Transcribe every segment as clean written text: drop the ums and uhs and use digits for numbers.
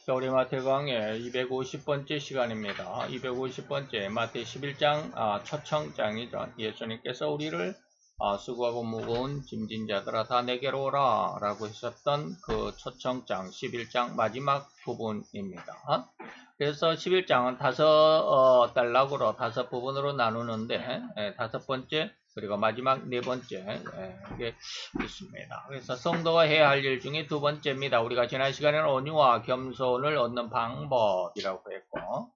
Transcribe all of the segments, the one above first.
자, 우리 마태강의 250번째 시간입니다. 250번째 마태 11장 초청장이죠. 예수님께서 우리를 수고하고 무거운 짐진 자들아 다 내게로 오라 라고 하셨던 그 초청장 11장 마지막 부분입니다. 그래서 11장은 다섯 단락으로 다섯 부분으로 나누는데 다섯 번째 그리고 마지막 네 번째 이게 있습니다. 그래서 성도가 해야 할 일 중에 두 번째입니다. 우리가 지난 시간에는 온유와 겸손을 얻는 방법이라고 했고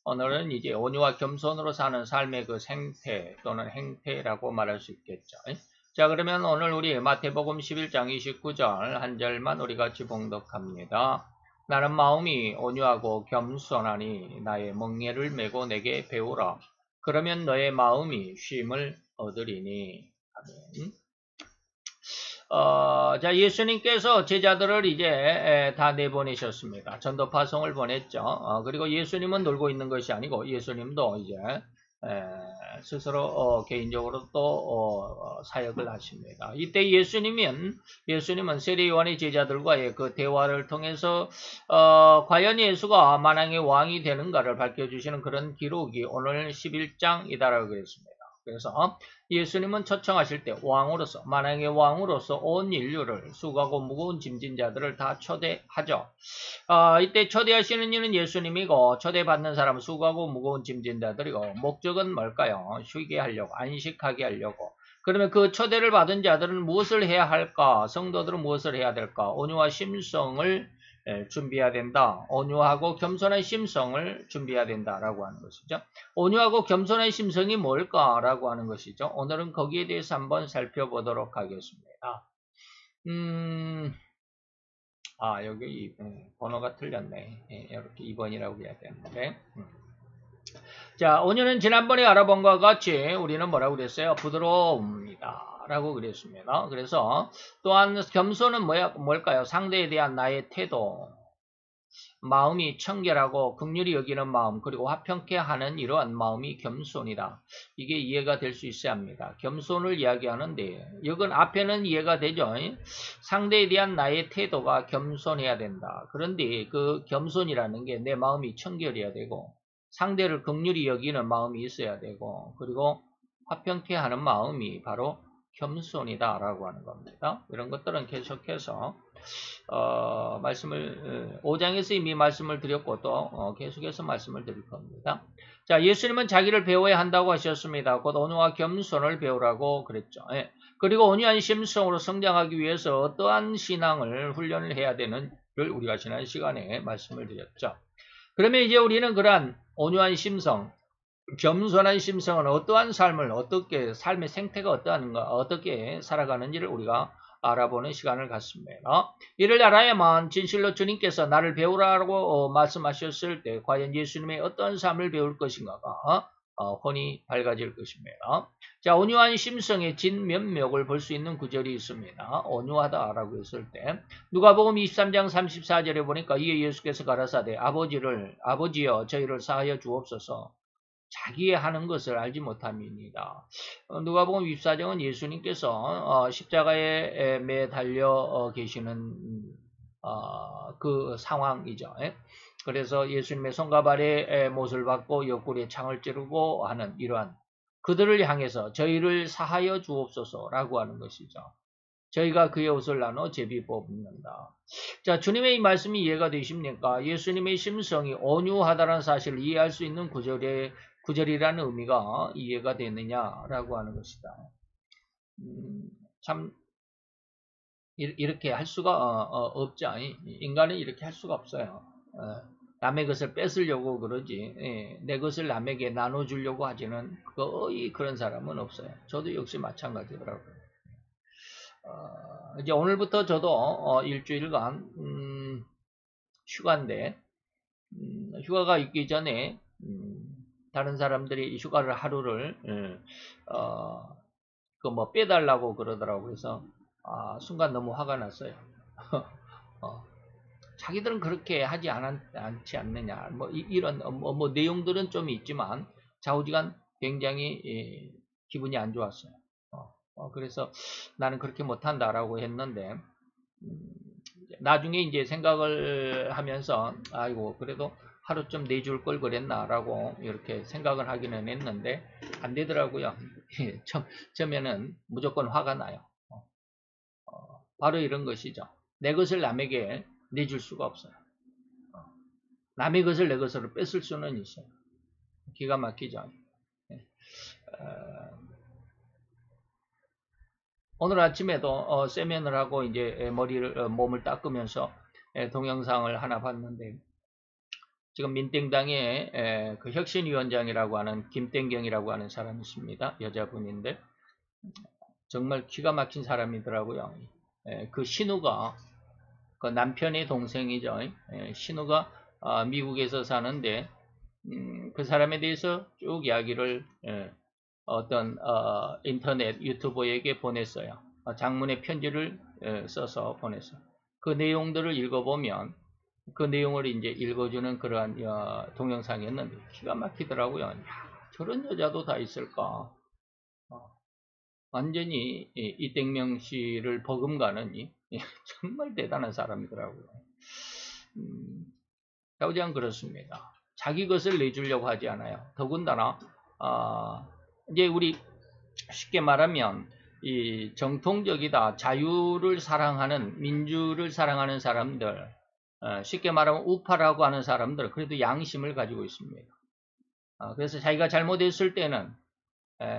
오늘은 이제 온유와 겸손으로 사는 삶의 그 생태 또는 행태라고 말할 수 있겠죠. 자, 그러면 오늘 우리 마태복음 11장 29절 한 절만 우리 같이 봉독합니다. 나는 마음이 온유하고 겸손하니 나의 멍에를 메고 내게 배우라. 그러면 너의 마음이 쉼을 얻으리니. 아멘. 자, 예수님께서 제자들을 이제 다 내보내셨습니다. 전도 파송을 보냈죠. 그리고 예수님은 놀고 있는 것이 아니고 예수님도 이제 스스로 개인적으로 또 사역을 하십니다. 이때 예수님은 세례 요한의 제자들과의 그 대화를 통해서 과연 예수가 만왕의 왕이 되는가를 밝혀주시는 그런 기록이 오늘 11장이다라고 그랬습니다. 그래서 예수님은 초청하실 때 왕으로서 만왕의 왕으로서 온 인류를 수고하고 무거운 짐진 자들을 다 초대하죠. 이때 초대하시는 이는 예수님이고 초대받는 사람은 수고하고 무거운 짐진 자들이고 목적은 뭘까요? 쉬게 하려고 안식하게 하려고. 그러면 그 초대를 받은 자들은 무엇을 해야 할까? 성도들은 무엇을 해야 될까? 온유와 심성을 준비해야 된다. 온유하고 겸손한 심성을 준비해야 된다라고 하는 것이죠. 온유하고 겸손한 심성이 뭘까라고 하는 것이죠. 오늘은 거기에 대해서 한번 살펴보도록 하겠습니다. 여기 번호가 틀렸네. 이렇게 2번이라고 해야 되는데. 자, 온유는 지난번에 알아본 것과 같이 우리는 뭐라고 그랬어요? 부드러움이다. 라고 그랬습니다. 그래서 또한 겸손은 뭘까요? 상대에 대한 나의 태도, 마음이 청결하고 긍휼히 여기는 마음, 그리고 화평케 하는 이러한 마음이 겸손이다. 이게 이해가 될 수 있어야 합니다. 겸손을 이야기하는데 여긴 앞에는 이해가 되죠. 상대에 대한 나의 태도가 겸손해야 된다. 그런데 그 겸손이라는 게 내 마음이 청결해야 되고 상대를 긍휼히 여기는 마음이 있어야 되고 그리고 화평케 하는 마음이 바로 겸손이다 라고 하는 겁니다. 이런 것들은 계속해서 말씀을 5장에서 이미 말씀을 드렸고 또 계속해서 말씀을 드릴 겁니다. 자, 예수님은 자기를 배워야 한다고 하셨습니다. 곧 온유와 겸손을 배우라고 그랬죠. 그리고 온유한 심성으로 성장하기 위해서 어떠한 신앙을 훈련을 해야 되는지를 우리가 지난 시간에 말씀을 드렸죠. 그러면 이제 우리는 그러한 온유한 심성, 겸손한 심성은 어떠한 삶을 삶의 생태가 어떻게 살아가는지를 우리가 알아보는 시간을 갖습니다. 이를 알아야만 진실로 주님께서 나를 배우라고 말씀하셨을 때 과연 예수님의 어떤 삶을 배울 것인가가 혼이 밝아질 것입니다. 자, 온유한 심성의 진면목을 볼 수 있는 구절이 있습니다. 온유하다라고 했을 때 누가복음 23장 34절에 보니까 이에 예수께서 가라사대 아버지여 저희를 사하여 주옵소서. 자기의 하는 것을 알지 못함입니다. 누가복음 24장은 예수님께서 십자가에 매달려 계시는 그 상황이죠. 그래서 예수님의 손과 발에 못을 받고 옆구리에 창을 찌르고 하는 이러한 그들을 향해서 저희를 사하여 주옵소서라고 하는 것이죠. 저희가 그의 옷을 나눠 제비 뽑는다. 자, 주님의 이 말씀이 이해가 되십니까? 예수님의 심성이 온유하다는 사실을 이해할 수 있는 구절이라는 의미가 이해가 되느냐라고 하는 것이다. 참 이렇게 할 수가 없죠. 인간은 이렇게 할 수가 없어요. 남의 것을 뺏으려고 그러지 내 것을 남에게 나눠주려고 하지는 거의 그런 사람은 없어요. 저도 역시 마찬가지더라고요. 이제 오늘부터 저도 일주일간 휴가인데 휴가가 있기 전에 다른 사람들이 휴가를 하루를 빼달라고 그러더라고요. 그래서 순간 너무 화가 났어요. 자기들은 그렇게 하지 않지 않느냐. 이런 내용들은 좀 있지만 좌우지간 굉장히 기분이 안 좋았어요. 그래서 나는 그렇게 못한다라고 했는데 나중에 이제 생각을 하면서 아이고 그래도 하루쯤 내줄 걸 그랬나라고 이렇게 생각을 하기는 했는데 안 되더라고요. 처음에는 무조건 화가 나요. 바로 이런 것이죠. 내 것을 남에게 내줄 수가 없어요. 남의 것을 내 것으로 뺏을 수는 있어요. 기가 막히죠. 오늘 아침에도 세면을 하고 이제 몸을 닦으면서 동영상을 하나 봤는데 지금 민땡당의 그 혁신위원장이라고 하는 김땡경이라고 하는 사람이 있습니다. 여자분인데 정말 기가 막힌 사람이더라고요. 그 신우가 그 남편의 동생이죠. 신우가 미국에서 사는데 그 사람에 대해서 쭉 이야기를 어떤 인터넷 유튜버에게 보냈어요. 장문의 편지를 써서 보냈어요. 그 내용들을 읽어보면 그 내용을 이제 읽어주는 그러한 동영상이었는데 기가 막히더라고요. 야, 저런 여자도 다 있을까? 완전히 이땡명 씨를 버금가는 정말 대단한 사람이더라고요. 가우장 그렇습니다. 자기 것을 내주려고 하지 않아요. 더군다나 이제 우리 쉽게 말하면 이 정통적이다 자유를 사랑하는 민주를 사랑하는 사람들 쉽게 말하면 우파라고 하는 사람들 그래도 양심을 가지고 있습니다. 그래서 자기가 잘못했을 때는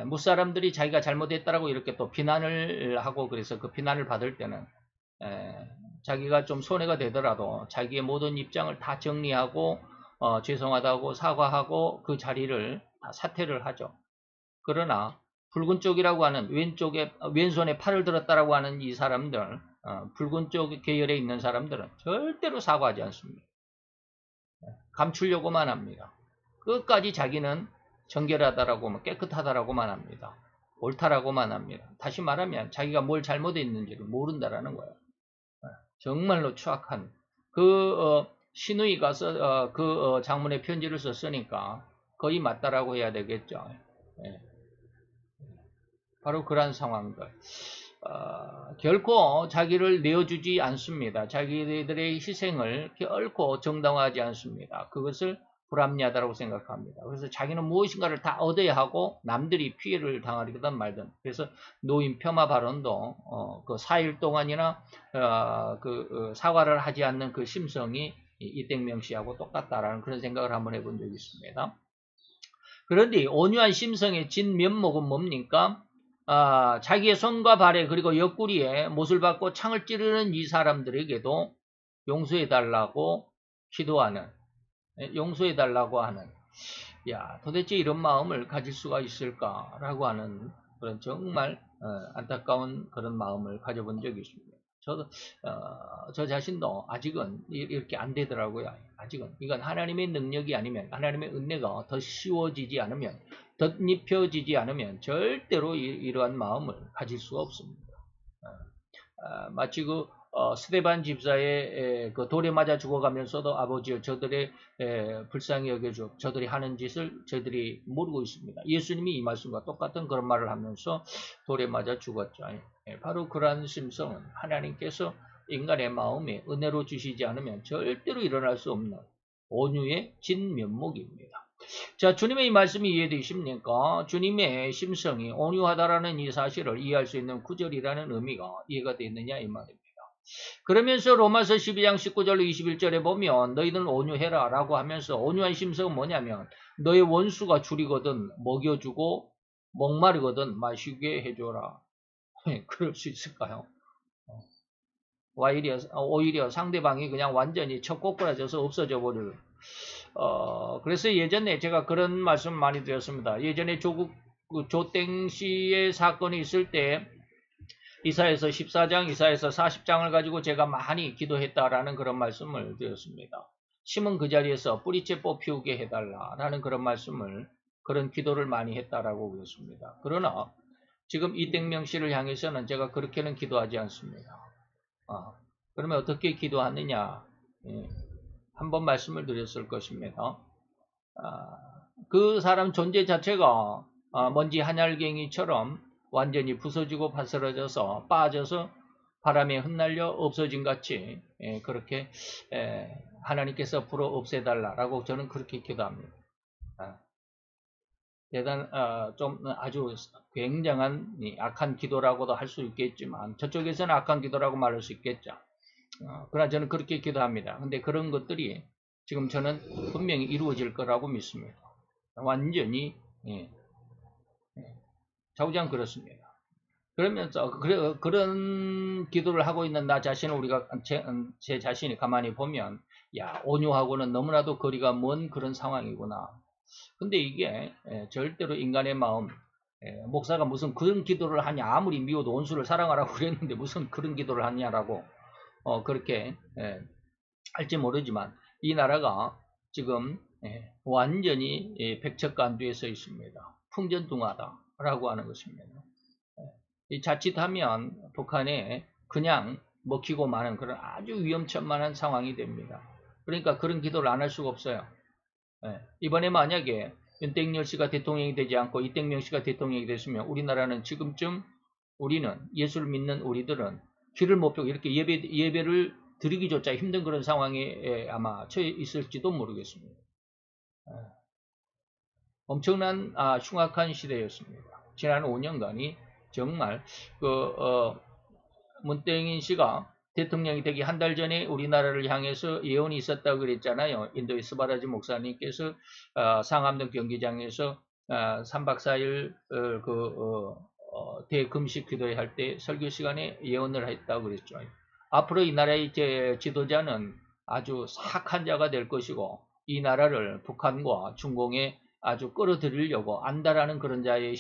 무사람들이 자기가 잘못했다라고 이렇게 또 비난을 하고 그래서 그 비난을 받을 때는 자기가 좀 손해가 되더라도 자기의 모든 입장을 다 정리하고 죄송하다고 사과하고 그 자리를 다 사퇴를 하죠. 그러나 붉은 쪽이라고 하는 왼손에 팔을 들었다라고 하는 이 사람들 붉은 쪽 계열에 있는 사람들은 절대로 사과하지 않습니다. 감추려고만 합니다. 끝까지 자기는 정결하다라고 깨끗하다라고만 합니다. 옳다라고만 합니다. 다시 말하면 자기가 뭘 잘못했는지를 모른다라는 거예요. 정말로 추악한 신우이가 장문의 편지를 썼으니까 거의 맞다라고 해야 되겠죠. 바로 그러한 상황들. 결코 자기를 내어주지 않습니다. 자기들의 희생을 결코 정당화하지 않습니다. 그것을 불합리하다고 생각합니다. 그래서 자기는 무엇인가를 다 얻어야 하고 남들이 피해를 당하든 말든 그래서 노인 폄하 발언도 그 4일 동안이나 사과를 하지 않는 그 심성이 이땡명 씨하고 똑같다라는 그런 생각을 한번 해본 적이 있습니다. 그런데 온유한 심성의 진면목은 뭡니까? 자기의 손과 발에 그리고 옆구리에 못을 박고 창을 찌르는 이 사람들에게도 용서해달라고 기도하는 용서해달라고 하는 야 도대체 이런 마음을 가질 수가 있을까라고 하는 그런 정말 안타까운 그런 마음을 가져본 적이 있습니다. 저 자신도 아직은 이렇게 안 되더라고요. 아직은 이건 하나님의 능력이 아니면 하나님의 은혜가 더 씌워지지 않으면 덧입혀지지 않으면 절대로 이러한 마음을 가질 수가 없습니다. 마치 스데반 집사의 그 돌에 맞아 죽어가면서도 아버지여 저들의 불쌍히 여겨줘 저들이 하는 짓을 저들이 모르고 있습니다. 예수님이 이 말씀과 똑같은 그런 말을 하면서 돌에 맞아 죽었죠. 바로 그러한 심성은 하나님께서 인간의 마음에 은혜로 주시지 않으면 절대로 일어날 수 없는 온유의 진면목입니다. 자, 주님의 이 말씀이 이해되십니까? 주님의 심성이 온유하다라는 이 사실을 이해할 수 있는 구절이라는 의미가 이해가 되느냐 이 말입니다. 그러면서 로마서 12장 19절로 21절에 보면 너희들은 온유해라 라고 하면서 온유한 심성은 뭐냐면 너의 원수가 줄이거든 먹여주고 목마르거든 마시게 해줘라. 그럴 수 있을까요? 오히려 상대방이 그냥 완전히 척꼬꾸라져서 없어져 버릴 그래서 예전에 제가 그런 말씀 많이 드렸습니다. 예전에 조땡 씨의 사건이 있을 때 이사야서 14장, 이사야서 40장을 가지고 제가 많이 기도했다라는 그런 말씀을 드렸습니다. 심은 그 자리에서 뿌리째 뽑히우게 해달라라는 그런 말씀을 그런 기도를 많이 했다라고 그랬습니다. 그러나 지금 이땡명 씨를 향해서는 제가 그렇게는 기도하지 않습니다. 그러면 어떻게 기도하느냐? 한번 말씀을 드렸을 것입니다. 그 사람 존재 자체가 먼지 한알갱이처럼 완전히 부서지고 바스러져서 빠져서 바람에 흩날려 없어진 같이 그렇게 하나님께서 불어 없애달라라고 저는 그렇게 기도합니다. 좀 아주 굉장한 악한 기도라고도 할 수 있겠지만 저쪽에서는 악한 기도라고 말할 수 있겠죠. 그러나 저는 그렇게 기도합니다. 근데 그런 것들이 지금 저는 분명히 이루어질 거라고 믿습니다. 완전히 좌우장 그렇습니다. 그러면서 그런 기도를 하고 있는 나 자신을 우리가 제 자신이 가만히 보면 야 온유하고는 너무나도 거리가 먼 그런 상황이구나. 근데 이게 절대로 인간의 마음 목사가 무슨 그런 기도를 하냐 아무리 미워도 원수를 사랑하라고 그랬는데 무슨 그런 기도를 하냐라고 그렇게 할지 모르지만 이 나라가 지금 완전히 백척간두에 서 있습니다. 풍전등화다라고 하는 것입니다. 자칫하면 북한에 그냥 먹히고 마는 그런 아주 위험천만한 상황이 됩니다. 그러니까 그런 기도를 안 할 수가 없어요. 이번에 만약에 윤석열 씨가 대통령이 되지 않고 이땡명 씨가 대통령이 됐으면 우리나라는 지금쯤 우리는 예수를 믿는 우리들은 길을 못 펴고 이렇게 예배를 드리기조차 힘든 그런 상황에 아마 처해 있을지도 모르겠습니다. 엄청난 흉악한 시대였습니다. 지난 5년간이 정말 문땡인 씨가 대통령이 되기 한 달 전에 우리나라를 향해서 예언이 있었다고 그랬잖아요. 인도의 스바라지 목사님께서 상암동 경기장에서 3박 4일 대금식 기도회 할 때 설교 시간에 예언을 했다고 그랬죠. 앞으로 이 나라의 지도자는 아주 사악한 자가 될 것이고 이 나라를 북한과 중공에 아주 끌어들이려고 안다라는 그런 자의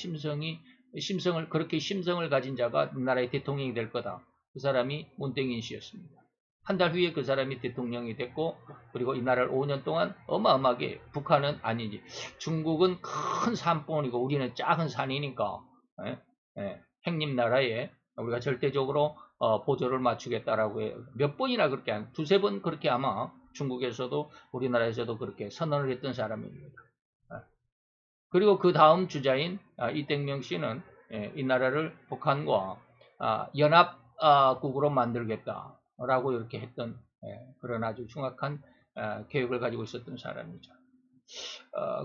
그렇게 심성을 가진 자가 이 나라의 대통령이 될 거다. 그 사람이 문땡인 씨였습니다. 한 달 후에 그 사람이 대통령이 됐고 그리고 이 나라를 5년 동안 어마어마하게 북한은 아니지 중국은 큰 산봉우리고 우리는 작은 산이니까 행님 나라에 우리가 절대적으로 보조를 맞추겠다라고 해요. 몇 번이나 그렇게 두세 번 그렇게 아마 중국에서도 우리나라에서도 그렇게 선언을 했던 사람입니다. 그리고 그 다음 주자인 이땡명 씨는 이 나라를 북한과 연합국으로 만들겠다라고 이렇게 했던 그런 아주 흉악한 계획을 가지고 있었던 사람이죠.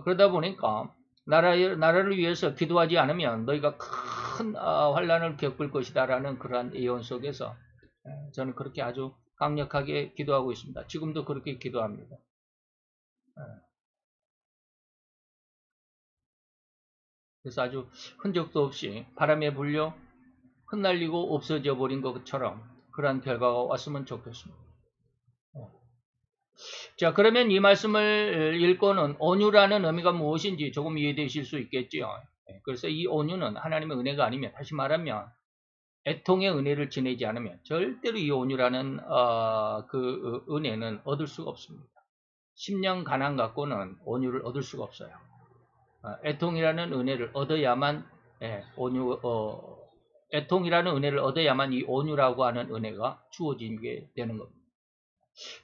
그러다 보니까 나라를 위해서 기도하지 않으면 너희가 큰 환란을 겪을 것이다라는 그러한 예언 속에서 저는 그렇게 아주 강력하게 기도하고 있습니다. 지금도 그렇게 기도합니다. 그래서 아주 흔적도 없이 바람에 불려 흩날리고 없어져 버린 것처럼 그러한 결과가 왔으면 좋겠습니다. 자, 그러면 이 말씀을 읽고는 온유라는 의미가 무엇인지 조금 이해되실 수 있겠지요. 그래서 이 온유는 하나님의 은혜가 아니면 다시 말하면 애통의 은혜를 지내지 않으면 절대로 이 온유라는 그 은혜는 얻을 수가 없습니다. 10년 가난 갖고는 온유를 얻을 수가 없어요. 애통이라는 은혜를 얻어야만 애통이라는 은혜를 얻어야만 이 온유라고 하는 은혜가 주어지게 되는 겁니다.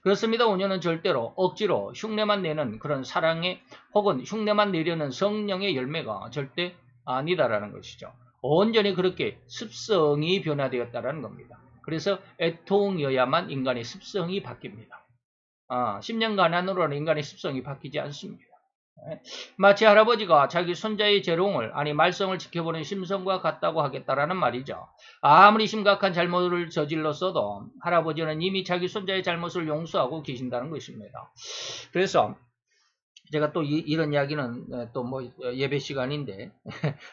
그렇습니다. 온유는 절대로 억지로 흉내만 내는 그런 사랑의 혹은 흉내만 내려는 성령의 열매가 절대 아니다라는 것이죠. 온전히 그렇게 습성이 변화되었다라는 겁니다. 그래서 애통이어야만 인간의 습성이 바뀝니다. 10년 가난으로는 인간의 습성이 바뀌지 않습니다. 마치 할아버지가 자기 손자의 재롱을 말썽을 지켜보는 심성과 같다고 하겠다라는 말이죠. 아무리 심각한 잘못을 저질렀어도 할아버지는 이미 자기 손자의 잘못을 용서하고 계신다는 것입니다. 그래서 제가 또 이런 이야기는 또 뭐 예배 시간인데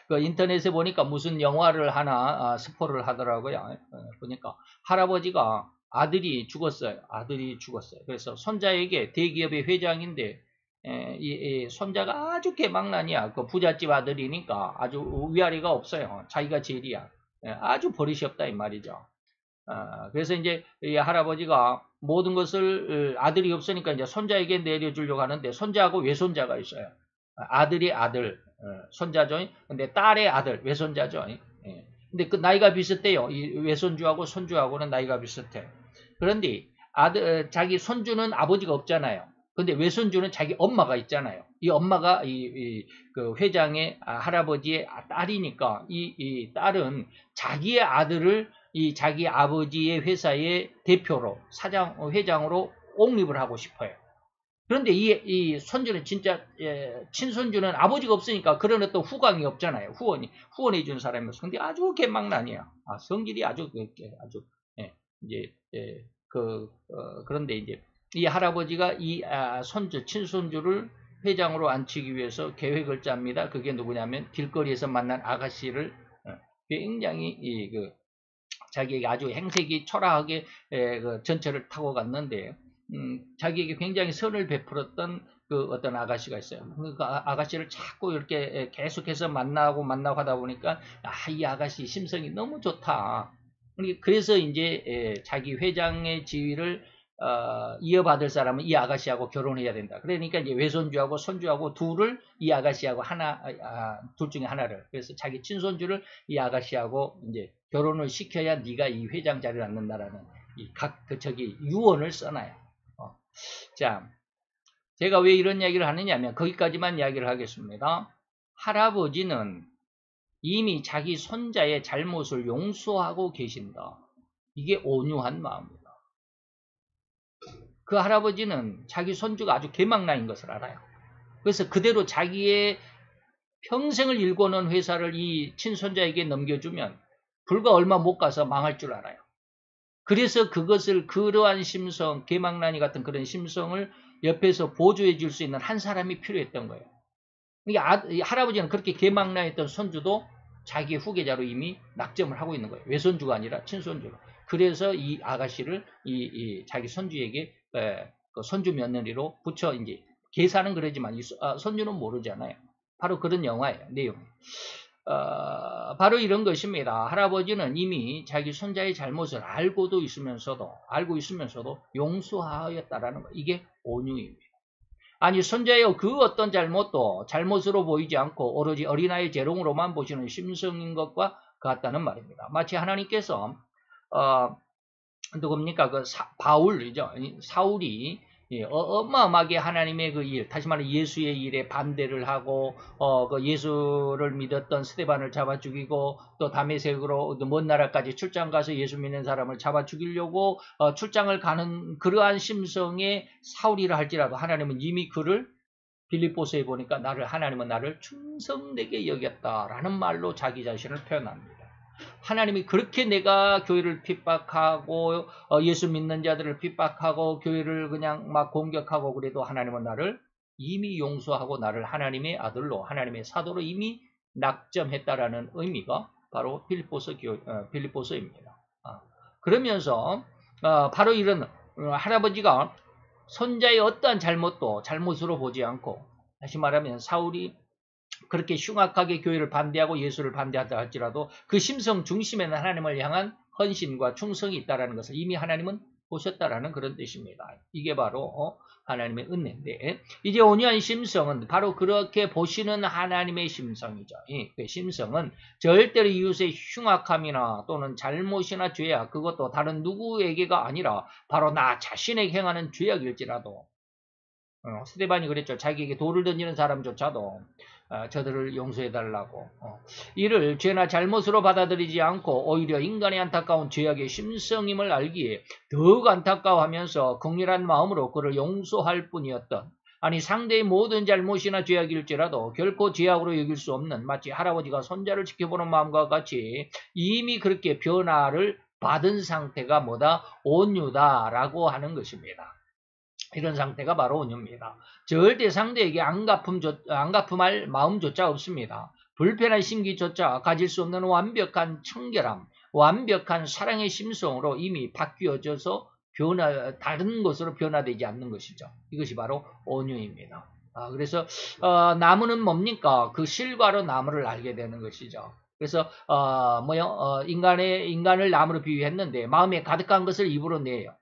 그 인터넷에 보니까 무슨 영화를 하나 스포를 하더라고요. 보니까 할아버지가 아들이 죽었어요. 그래서 손자에게 대기업의 회장인데 이 손자가 아주 개망난이야. 그 부잣집 아들이니까 아주 위아래가 없어요. 자기가 제일이야. 아주 버릇이 없다 이 말이죠. 그래서 이제 이 할아버지가 모든 것을 아들이 없으니까 이제 손자에게 내려주려고 하는데 손자하고 외손자가 있어요. 아들이 아들, 손자죠. 근데 딸의 아들, 외손자죠. 근데 그 나이가 비슷해요. 이 외손주하고 손주하고는 나이가 비슷해. 그런데 자기 손주는 아버지가 없잖아요. 근데 외손주는 자기 엄마가 있잖아요. 이 엄마가 그 회장의 할아버지의 딸이니까 이 딸은 자기의 아들을 이 자기 아버지의 회사의 대표로 회장으로 옹립을 하고 싶어요. 그런데 이 손주는 진짜 친손주는 아버지가 없으니까 그런 어떤 후광이 없잖아요. 후원해 준 사람이 없어. 근데 아주 개망난이야. 성질이 아주 이제 그런데 이제 이 할아버지가 이 친손주를 회장으로 앉히기 위해서 계획을 짭니다. 그게 누구냐면 길거리에서 만난 아가씨를 굉장히 자기에게 아주 행색이 초라하게 그 전철을 타고 갔는데 자기에게 굉장히 선을 베풀었던 그 어떤 아가씨가 있어요. 그 아가씨를 자꾸 이렇게 계속해서 만나고 하다 보니까 이 아가씨 심성이 너무 좋다. 그래서 이제 자기 회장의 지위를 이어받을 사람은 이 아가씨하고 결혼해야 된다. 그러니까 이제 외손주하고 손주하고 둘을 이 아가씨하고 둘 중에 하나를. 그래서 자기 친손주를 이 아가씨하고 이제 결혼을 시켜야 네가 이 회장 자리를 앉는다라는 유언을 써놔요. 자, 제가 왜 이런 이야기를 하느냐면 거기까지만 이야기를 하겠습니다. 할아버지는 이미 자기 손자의 잘못을 용서하고 계신다. 이게 온유한 마음입니다. 그 할아버지는 자기 손주가 아주 개망나인 것을 알아요. 그래서 그대로 자기의 평생을 일궈놓은 회사를 이 친손자에게 넘겨주면 불과 얼마 못 가서 망할 줄 알아요. 그래서 그러한 심성, 개망나니 같은 그런 심성을 옆에서 보조해 줄 수 있는 한 사람이 필요했던 거예요. 그러니까 할아버지는 그렇게 개망나했던 손주도 자기 후계자로 이미 낙점을 하고 있는 거예요. 외손주가 아니라 친손주로. 그래서 이 아가씨를 자기 손주에게 그 손주 며느리로 붙여 이제 계산은 그러지만 손주는 모르잖아요. 바로 그런 영화예요. 내용. 바로 이런 것입니다. 할아버지는 이미 자기 손자의 잘못을 알고 있으면서도 용서하였다라는 거. 이게 온유입니다. 아니 손자의 그 어떤 잘못도 잘못으로 보이지 않고 오로지 어린아이의 재롱으로만 보시는 심성인 것과 같다는 말입니다. 마치 하나님께서 누굽니까? 바울이죠. 사울이 어마어마하게 하나님의 그 일, 다시 말해 예수의 일에 반대를 하고 그 예수를 믿었던 스데반을 잡아 죽이고 또 다메섹으로 먼 나라까지 출장 가서 예수 믿는 사람을 잡아 죽이려고 출장을 가는 그러한 심성의 사울이라 할지라도 하나님은 이미 그를 빌립보서에 보니까 하나님은 나를 충성되게 여겼다라는 말로 자기 자신을 표현합니다. 하나님이 그렇게 내가 교회를 핍박하고 예수 믿는 자들을 핍박하고 교회를 그냥 막 공격하고 그래도 하나님은 나를 이미 용서하고 나를 하나님의 아들로 하나님의 사도로 이미 낙점했다라는 의미가 바로 빌립보서입니다. 그러면서 바로 이런 할아버지가 손자의 어떠한 잘못도 잘못으로 보지 않고 다시 말하면 사울이 그렇게 흉악하게 교회를 반대하고 예수를 반대하다 할지라도 그 심성 중심에는 하나님을 향한 헌신과 충성이 있다는 것을 이미 하나님은 보셨다라는 그런 뜻입니다. 이게 바로 하나님의 은혜인데 이제 온유한 심성은 바로 그렇게 보시는 하나님의 심성이죠. 그 심성은 절대로 이웃의 흉악함이나 또는 잘못이나 죄악 그것도 다른 누구에게가 아니라 바로 나 자신에게 행하는 죄악일지라도 스데반이 그랬죠. 자기에게 돌을 던지는 사람조차도 저들을 용서해달라고 이를 죄나 잘못으로 받아들이지 않고 오히려 인간의 안타까운 죄악의 심성임을 알기에 더욱 안타까워하면서 긍휼한 마음으로 그를 용서할 뿐이었던 아니 상대의 모든 잘못이나 죄악일지라도 결코 죄악으로 여길 수 없는 마치 할아버지가 손자를 지켜보는 마음과 같이 이미 그렇게 변화를 받은 상태가 뭐다? 온유다라고 하는 것입니다. 이런 상태가 바로 온유입니다. 절대 상대에게 안 갚음할 마음조차 없습니다. 불편한 심기조차 가질 수 없는 완벽한 청결함, 완벽한 사랑의 심성으로 이미 바뀌어져서 다른 것으로 변화되지 않는 것이죠. 이것이 바로 온유입니다. 그래서 나무는 뭡니까? 그 실과로 나무를 알게 되는 것이죠. 그래서 인간을 나무로 비유했는데 마음에 가득한 것을 입으로 내요.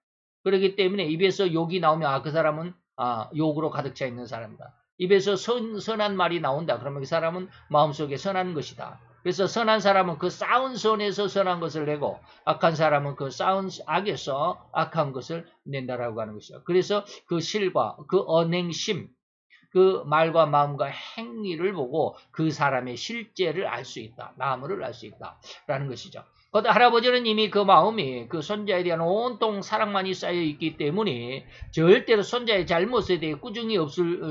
그렇기 때문에 입에서 욕이 나오면 그 사람은 욕으로 가득 차 있는 사람이다. 입에서 선한 말이 나온다. 그러면 그 사람은 마음속에 선한 것이다. 그래서 선한 사람은 그 쌓은 선에서 선한 것을 내고 악한 사람은 그 쌓은 악에서 악한 것을 낸다라고 하는 것이죠. 그래서 그 실과 그 언행심, 그 말과 마음과 행위를 보고 그 사람의 실제를 알 수 있다. 나무를 알 수 있다라는 것이죠. 그 할아버지는 이미 그 마음이 그 손자에 대한 온통 사랑만이 쌓여 있기 때문에 절대로 손자의 잘못에 대해 꾸중이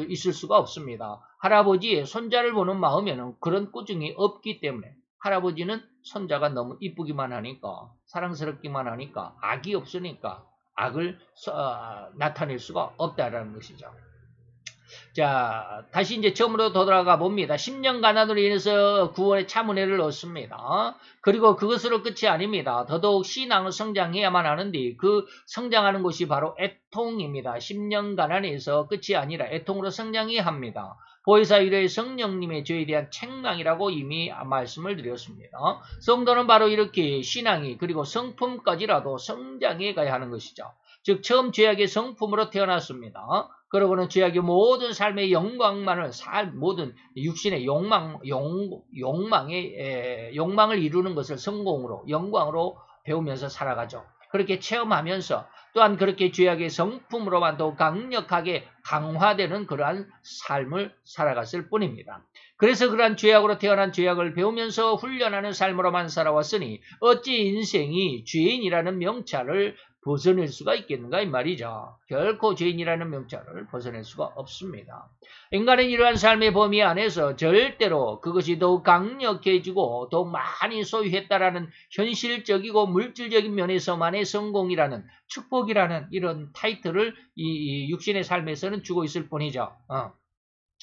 있을 수가 없습니다. 할아버지의 손자를 보는 마음에는 그런 꾸중이 없기 때문에 할아버지는 손자가 너무 이쁘기만 하니까 사랑스럽기만 하니까 악이 없으니까 악을 나타낼 수가 없다라는 것이죠. 자, 다시 이제 처음으로 돌아가 봅니다. 10년 가난으로 인해서 구원의 참 은혜를 얻습니다. 그리고 그것으로 끝이 아닙니다. 더더욱 신앙을 성장해야만 하는데 그 성장하는 것이 바로 애통입니다. 10년 가난에서 끝이 아니라 애통으로 성장해야 합니다. 보혜사 1회 성령님의 죄에 대한 책망이라고 이미 말씀을 드렸습니다. 성도는 바로 이렇게 신앙이 그리고 성품까지라도 성장해 가야 하는 것이죠. 즉 처음 죄악의 성품으로 태어났습니다. 그러고는 죄악의 모든 삶의 영광만을 모든 육신의 욕망을 이루는 것을 성공으로 영광으로 배우면서 살아가죠. 그렇게 체험하면서 또한 그렇게 죄악의 성품으로만 더 강력하게 강화되는 그러한 삶을 살아갔을 뿐입니다. 그래서 그러한 죄악으로 태어난 죄악을 배우면서 훈련하는 삶으로만 살아왔으니 어찌 인생이 죄인이라는 명찰을 벗어낼 수가 있겠는가 이 말이죠. 결코 죄인이라는 명찰을 벗어낼 수가 없습니다. 인간은 이러한 삶의 범위 안에서 절대로 그것이 더욱 강력해지고 더욱 많이 소유했다라는 현실적이고 물질적인 면에서만의 성공이라는 축복이라는 이런 타이틀을 이 육신의 삶에서는 주고 있을 뿐이죠.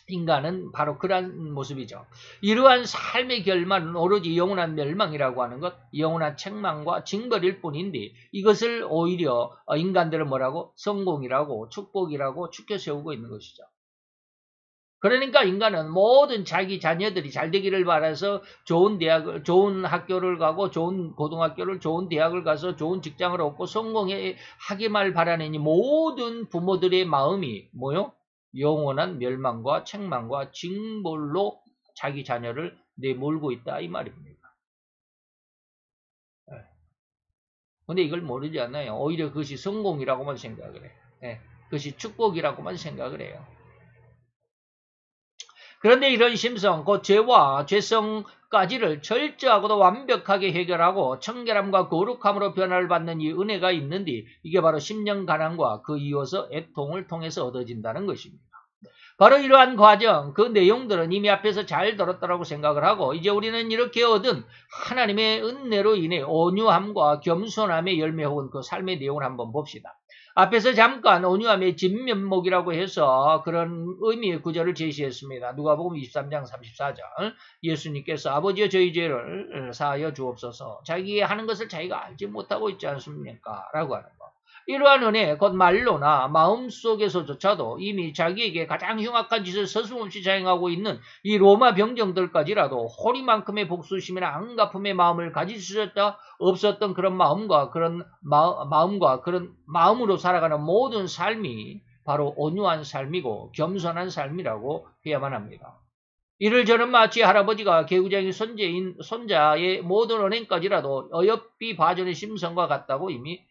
인간은 바로 그러한 모습이죠. 이러한 삶의 결말은 오로지 영원한 멸망이라고 하는 것, 영원한 책망과 징벌일 뿐인데 이것을 오히려 인간들은 뭐라고? 성공이라고 축복이라고 추켜 세우고 있는 것이죠. 그러니까 인간은 모든 자기 자녀들이 잘 되기를 바라서 좋은 대학을, 좋은 학교를 가고 좋은 고등학교를, 좋은 대학을 가서 좋은 직장을 얻고 성공하기만 바라는 이 모든 부모들의 마음이 뭐요? 영원한 멸망과 책망과 징벌로 자기 자녀를 내몰고 있다 이 말입니다. 근데 이걸 모르지 않아요. 오히려 그것이 성공이라고만 생각을 해요. 그것이 축복이라고만 생각을 해요. 그런데 이런 심성, 그 죄와 죄성까지를 철저하고도 완벽하게 해결하고 청결함과 거룩함으로 변화를 받는 이 은혜가 있는데 이게 바로 10년 가난과 그 이어서 애통을 통해서 얻어진다는 것입니다. 바로 이러한 과정, 그 내용들은 이미 앞에서 잘 들었다고 생각을 하고 이제 우리는 이렇게 얻은 하나님의 은혜로 인해 온유함과 겸손함의 열매 혹은 그 삶의 내용을 한번 봅시다. 앞에서 잠깐 온유함의 진면목이라고 해서 그런 의미의 구절을 제시했습니다. 누가복음 23장 34절 예수님께서 아버지여 저희 죄를 사하여 주옵소서 자기가 하는 것을 자기가 알지 못하고 있지 않습니까? 라고 하는 거. 이러한 은혜 곧 말로나 마음속에서조차도 이미 자기에게 가장 흉악한 짓을 서슴없이 자행하고 있는 이 로마 병정들까지라도 호리만큼의 복수심이나 안갚음의 마음을 가질 수 없었던 그런 마음과 그런 마음으로 살아가는 모든 삶이 바로 온유한 삶이고 겸손한 삶이라고 해야만 합니다. 이를 저는 마치 할아버지가 개구쟁이 손자의 모든 언행까지라도 어여삐 봐주는 심성과 같다고 이미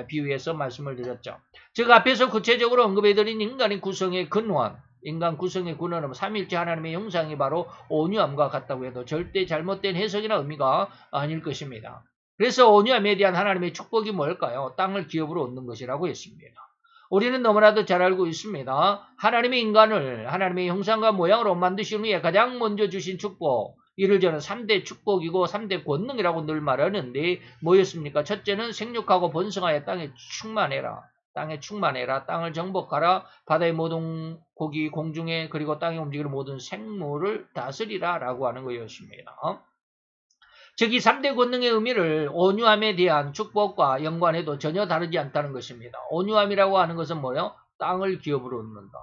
비유해서 말씀을 드렸죠. 즉 앞에서 구체적으로 언급해드린 인간의 구성의 근원, 인간 구성의 근원은 삼일체 하나님의 형상이 바로 온유함과 같다고 해도 절대 잘못된 해석이나 의미가 아닐 것입니다. 그래서 온유함에 대한 하나님의 축복이 뭘까요? 땅을 기업으로 얻는 것이라고 했습니다. 우리는 너무나도 잘 알고 있습니다. 하나님의 인간을 하나님의 형상과 모양으로 만드신 후에 가장 먼저 주신 축복, 이를 저는 3대 축복이고 3대 권능이라고 늘 말하는데 뭐였습니까? 첫째는 생육하고 번성하여 땅에 충만해라. 땅을 정복하라. 바다의 모든 고기, 공중에 그리고 땅에 움직이는 모든 생물을 다스리라 라고 하는 것이었습니다. 즉 이 3대 권능의 의미를 온유함에 대한 축복과 연관해도 전혀 다르지 않다는 것입니다. 온유함이라고 하는 것은 뭐예요? 땅을 기업으로 얻는다.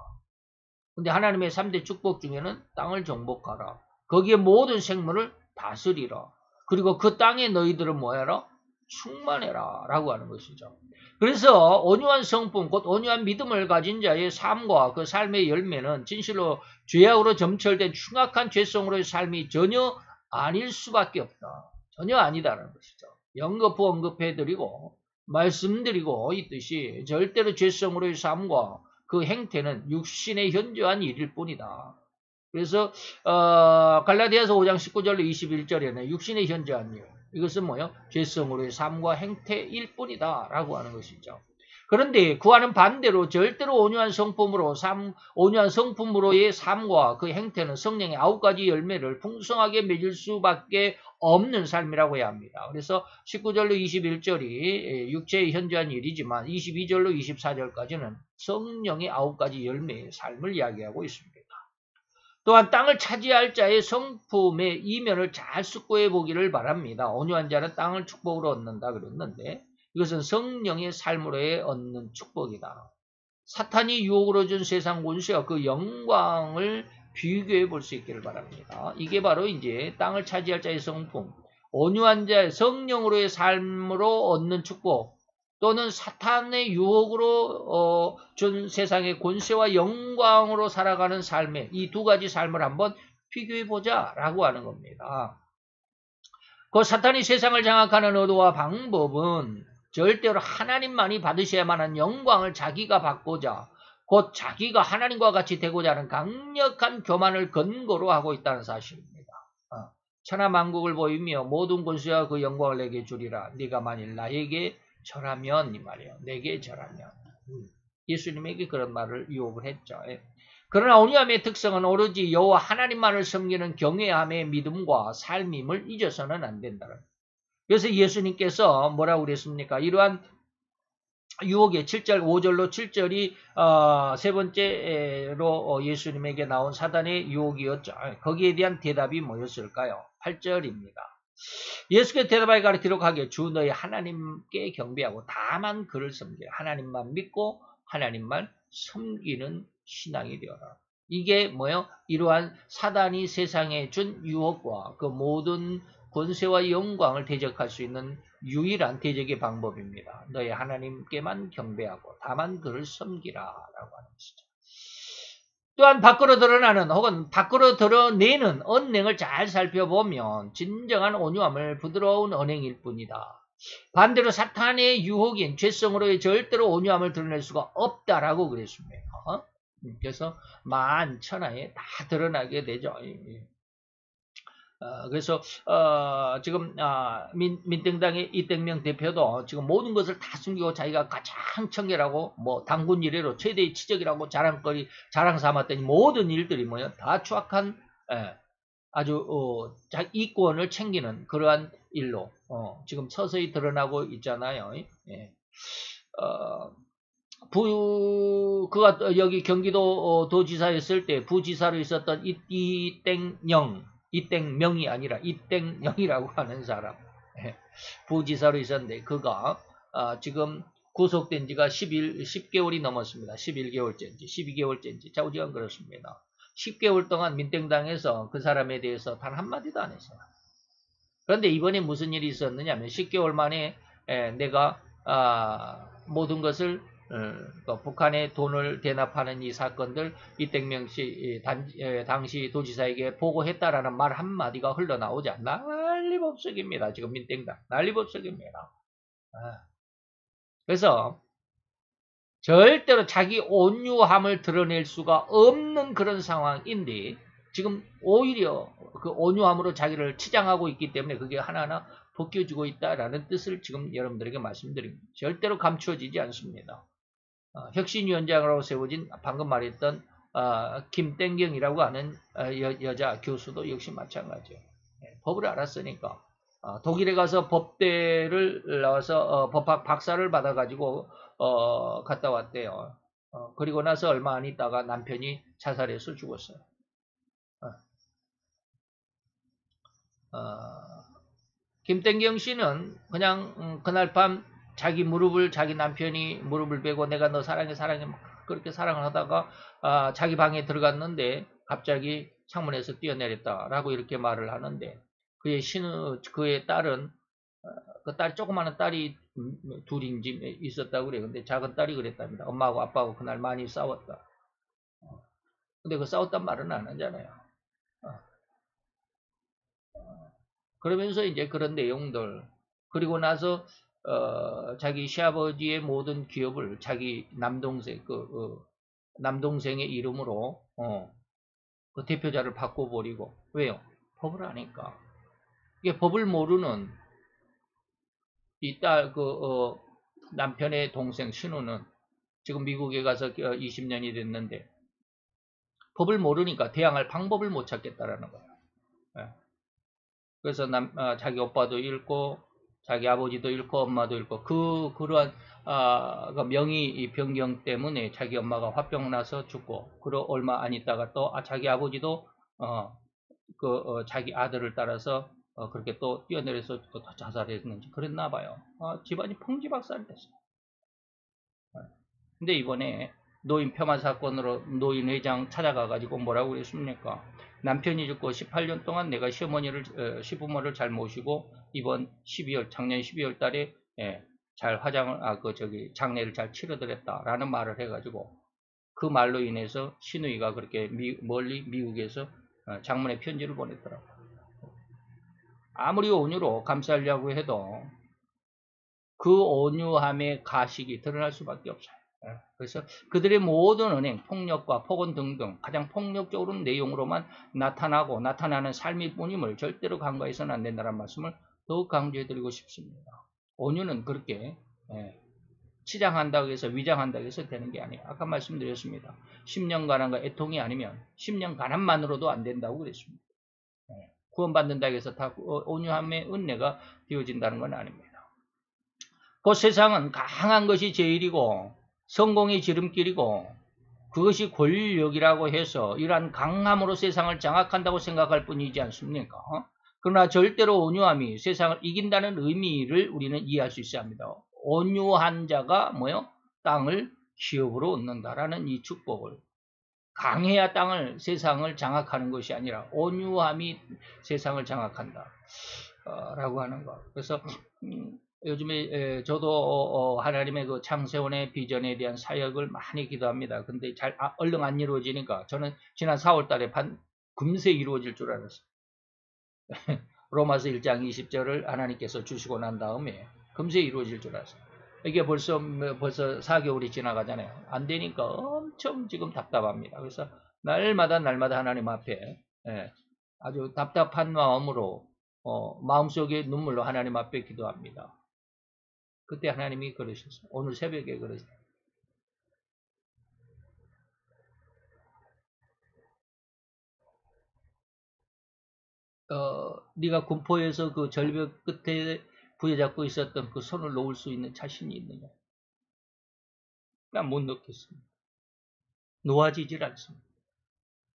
근데 하나님의 3대 축복 중에는 땅을 정복하라. 거기에 모든 생물을 다스리라. 그리고 그 땅에 너희들은 뭐해라? 충만해라 라고 하는 것이죠. 그래서 온유한 성품, 곧 온유한 믿음을 가진 자의 삶과 그 삶의 열매는 진실로 죄악으로 점철된 흉악한 죄성으로의 삶이 전혀 아닐 수밖에 없다. 전혀 아니다라는 것이죠. 영거푸 언급해드리고 말씀드리고 있듯이 절대로 죄성으로의 삶과 그 행태는 육신의 현저한 일일 뿐이다. 그래서 갈라디아서 5장 19절로 21절에는 육신의 현저한 일, 이것은 뭐요? 죄성으로의 삶과 행태일 뿐이다 라고 하는 것이죠. 그런데 그와는 반대로 절대로 온유한 성품으로의 삶과 그 행태는 성령의 9가지 열매를 풍성하게 맺을 수밖에 없는 삶이라고 해야 합니다. 그래서 19절로 21절이 육체의 현저한 일이지만 22절로 24절까지는 성령의 9가지 열매의 삶을 이야기하고 있습니다. 또한 땅을 차지할 자의 성품의 이면을 잘 숙고해 보기를 바랍니다. 온유한 자는 땅을 축복으로 얻는다 그랬는데 이것은 성령의 삶으로의 얻는 축복이다. 사탄이 유혹으로 준 세상 권세와 그 영광을 비교해 볼 수 있기를 바랍니다. 이게 바로 이제 땅을 차지할 자의 성품, 온유한 자의 성령으로의 삶으로 얻는 축복, 또는 사탄의 유혹으로 준 세상의 권세와 영광으로 살아가는 삶의 이 두 가지 삶을 한번 비교해 보자라고 하는 겁니다. 그 사탄이 세상을 장악하는 의도와 방법은 절대로 하나님만이 받으셔야만 하는 영광을 자기가 받고자 곧 자기가 하나님과 같이 되고자 하는 강력한 교만을 근거로 하고 있다는 사실입니다. 천하만국을 보이며 모든 권세와 그 영광을 내게 주리라. 네가 만일 나에게 절하면 이 말이에요. 내게 절하면. 예수님에게 그런 말을 유혹을 했죠. 그러나 온유함의 특성은 오로지 여호와 하나님만을 섬기는 경외함의 믿음과 삶임을 잊어서는 안 된다. 그래서 예수님께서 뭐라고 그랬습니까? 이러한 유혹의 7절, 5절로 7절이 세 번째로 예수님에게 나온 사단의 유혹이었죠. 거기에 대한 대답이 뭐였을까요? 8절입니다. 예수께서 대답하여 가르치려고 주 너희 하나님께 경배하고 다만 그를 섬기라. 하나님만 믿고 하나님만 섬기는 신앙이 되어라. 이게 뭐요? 이러한 사단이 세상에 준 유혹과 그 모든 권세와 영광을 대적할 수 있는 유일한 대적의 방법입니다. 너희 하나님께만 경배하고 다만 그를 섬기라 라고 하는 것이죠. 또한 밖으로 드러나는 혹은 밖으로 드러내는 언행을 잘 살펴보면 진정한 온유함을 부드러운 언행일 뿐이다. 반대로 사탄의 유혹인 죄성으로의 절대로 온유함을 드러낼 수가 없다라고 그랬습니다. 그래서 만천하에 다 드러나게 되죠. 그래서 지금 민땡당의 이땡명 대표도 지금 모든 것을 다 숨기고 자기가 가장 청결하고 뭐 당군 이래로 최대의 치적이라고 자랑 삼았더니 모든 일들이 뭐예요? 다 추악한 아주 이권을 챙기는 그러한 일로 지금 서서히 드러나고 있잖아요. 그가 여기 경기도 도지사였을 때 부지사로 있었던 이땡명이 아니라 이땡영이라고 하는 사람. 부지사로 있었는데 그가 지금 구속된 지가 10개월이 넘었습니다. 11개월째인지 12개월째인지 좌우지간 그렇습니다. 10개월 동안 민땡당에서 그 사람에 대해서 단 한마디도 안 했어요. 그런데 이번에 무슨 일이 있었느냐면 10개월 만에 내가 모든 것을 북한에 돈을 대납하는 이 사건들 이땡명씨 당시 도지사에게 보고했다라는 말 한마디가 흘러나오자 난리법석입니다. 지금 민땡당 난리법석입니다. 그래서 절대로 자기 온유함을 드러낼 수가 없는 그런 상황인데 지금 오히려 그 온유함으로 자기를 치장하고 있기 때문에 그게 하나하나 벗겨지고 있다라는 뜻을 지금 여러분들에게 말씀드립니다. 절대로 감추어지지 않습니다. 혁신위원장으로 세워진 방금 말했던 김땡경이라고 하는 여자 교수도 역시 마찬가지예요. 법을 알았으니까 독일에 가서 법대를 나와서 법학 박사를 받아가지고 갔다 왔대요. 그리고 나서 얼마 안 있다가 남편이 자살해서 죽었어요. 김땡경 씨는 그냥 그날 밤 자기 남편이 무릎을 베고 내가 너 사랑해 막 그렇게 사랑을 하다가 자기 방에 들어갔는데 갑자기 창문에서 뛰어내렸다라고 이렇게 말을 하는데 그의 딸은 그 딸 조그마한 딸이 둘인지 있었다고 그래요. 근데 작은 딸이 그랬답니다. 엄마하고 아빠하고 그날 많이 싸웠다. 근데 그 싸웠단 말은 안 하잖아요. 그러면서 이제 그런 내용들 그리고 나서 자기 시아버지의 모든 기업을 자기 남동생의 이름으로 그 대표자를 바꿔버리고 왜요? 법을 아니까. 이게 법을 모르는 이 남편의 동생 신우는 지금 미국에 가서 20년이 됐는데 법을 모르니까 대항할 방법을 못 찾겠다라는 거예요. 예. 그래서 자기 오빠도 잃고 자기 아버지도 잃고 엄마도 잃고 그러한 그 명의 변경 때문에 자기 엄마가 화병 나서 죽고 그러 얼마 안 있다가 또 자기 아버지도 자기 아들을 따라서 그렇게 또 뛰어내려서 또 자살했는지 그랬나 봐요. 집안이 풍지박산이 됐어요. 근데 이번에 노인 폄하 사건으로 노인 회장 찾아가가지고 뭐라고 그랬습니까? 남편이 죽고 18년 동안 내가 시부모를 잘 모시고 이번 작년 12월 달에 잘 장례를 잘 치러드렸다라는 말을 해가지고 그 말로 인해서 시누이가 그렇게 멀리 미국에서 장문의 편지를 보냈더라고요. 아무리 온유로 감싸려고 해도 그 온유함의 가식이 드러날 수밖에 없어요. 그래서 그들의 모든 은행, 폭력과 폭언 등등 가장 폭력적인 내용으로만 나타나는 삶일 뿐임을 절대로 간과해서는 안 된다는 말씀을 더욱 강조해드리고 싶습니다. 온유는 그렇게 치장한다고 해서 위장한다고 해서 되는 게 아니에요. 아까 말씀드렸습니다. 10년 가난과 애통이 아니면 10년 가난만으로도 안 된다고 그랬습니다. 구원받는다고 해서 다 온유함의 은혜가 되어진다는 건 아닙니다. 그 세상은 강한 것이 제일이고 성공의 지름길이고 그것이 권력이라고 해서 이러한 강함으로 세상을 장악한다고 생각할 뿐이지 않습니까? 그러나 절대로 온유함이 세상을 이긴다는 의미를 우리는 이해할 수 있어야 합니다. 온유한 자가 땅을 기업으로 얻는다라는 이 축복을 강해야 세상을 장악하는 것이 아니라 온유함이 세상을 장악한다 라고 하는 것. 그래서 요즘에 저도 하나님의 그 창세원의 비전에 대한 사역을 많이 기도합니다. 근데 얼른 안 이루어지니까 저는 지난 4월 달에 금세 이루어질 줄 알았어요. 로마서 1장 20절을 하나님께서 주시고 난 다음에 금세 이루어질 줄 알았어요. 이게 벌써 4개월이 지나가잖아요. 안 되니까 엄청 지금 답답합니다. 그래서 날마다 하나님 앞에 아주 답답한 마음으로 마음속에 눈물로 하나님 앞에 기도합니다. 그때 하나님이 그러셨어요. 오늘 새벽에 그러셨어요. 네가 군포에서 그 절벽 끝에 부여잡고 있었던 그 손을 놓을 수 있는 자신이 있느냐? 난 못 놓겠습니다. 놓아지질 않습니다.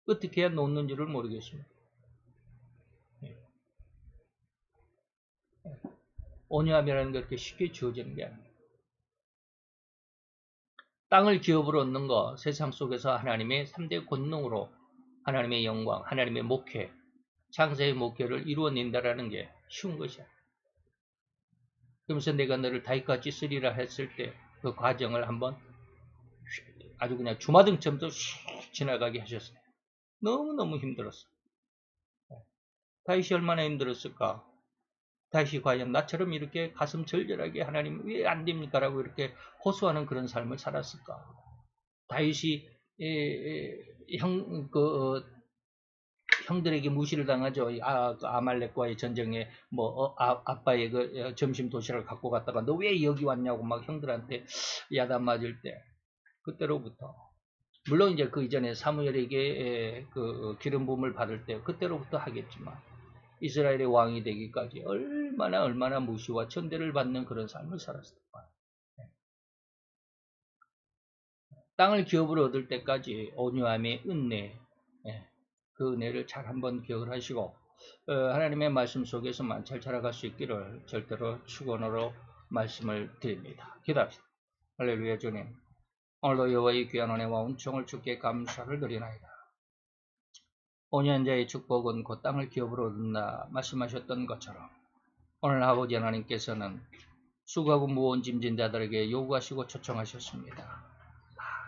어떻게 해야 놓는지를 모르겠습니다. 온유함이라는 게 그렇게 쉽게 주어지는 게 아닙니다. 땅을 기업으로 얻는 것, 세상 속에서 하나님의 3대 권능으로 하나님의 영광, 하나님의 목회, 창세의 목회를 이루어낸다라는 게 쉬운 것이야. 그러면서 내가 너를 다윗같이 쓰리라 했을 때 그 과정을 한번 아주 그냥 주마등처럼 지나가게 하셨어요. 너무너무 힘들었어. 다윗이 얼마나 힘들었을까? 다윗이 과연 나처럼 이렇게 가슴 절절하게 하나님 왜 안 됩니까? 라고 이렇게 호소하는 그런 삶을 살았을까? 다윗이 형들에게 무시를 당하죠. 그 아말렉과의 전쟁에 아빠의 그 점심 도시락을 갖고 갔다가 너 왜 여기 왔냐고 막 형들한테 야단 맞을 때 그때로부터 물론 이제 그 이전에 사무엘에게 그 기름 부음을 받을 때 그때로부터 하겠지만 이스라엘의 왕이 되기까지 얼마나 무시와 천대를 받는 그런 삶을 살았을까. 땅을 기업으로 얻을 때까지 온유함의 은혜, 그 은혜를 잘 한번 기억을 하시고 하나님의 말씀 속에서만 잘 자라갈 수 있기를 절대로 축원으로 말씀을 드립니다. 기도합시다. 할렐루야. 주님, 오늘도 여호와의 귀한 은혜와 은총을 주께 감사를 드리나이다. 온유한 자의 축복은 곧 땅을 기업으로 얻는다 말씀하셨던 것처럼 오늘 아버지 하나님께서는 수고하고 무거운 짐진 자들에게 요구하시고 초청하셨습니다.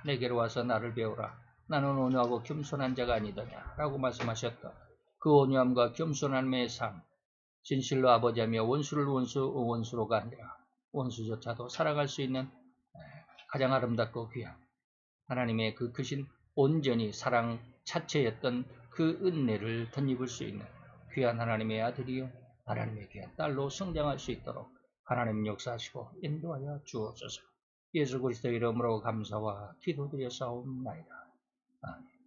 내게로 와서 나를 배우라. 나는 온유하고 겸손한 자가 아니더냐 라고 말씀하셨던 그 온유함과 겸손함의 삶, 진실로 아버지하며 원수를 원수로가 아니라 원수조차도 살아갈 수 있는 가장 아름답고 귀한 하나님의 그 크신 온전히 사랑 자체였던 그 은혜를 덧입을 수 있는 귀한 하나님의 아들이요 하나님의 귀한 딸로 성장할 수 있도록 하나님 역사하시고 인도하여 주옵소서. 예수 그리스도 이름으로 감사와 기도드려 싸움나이다. 아멘.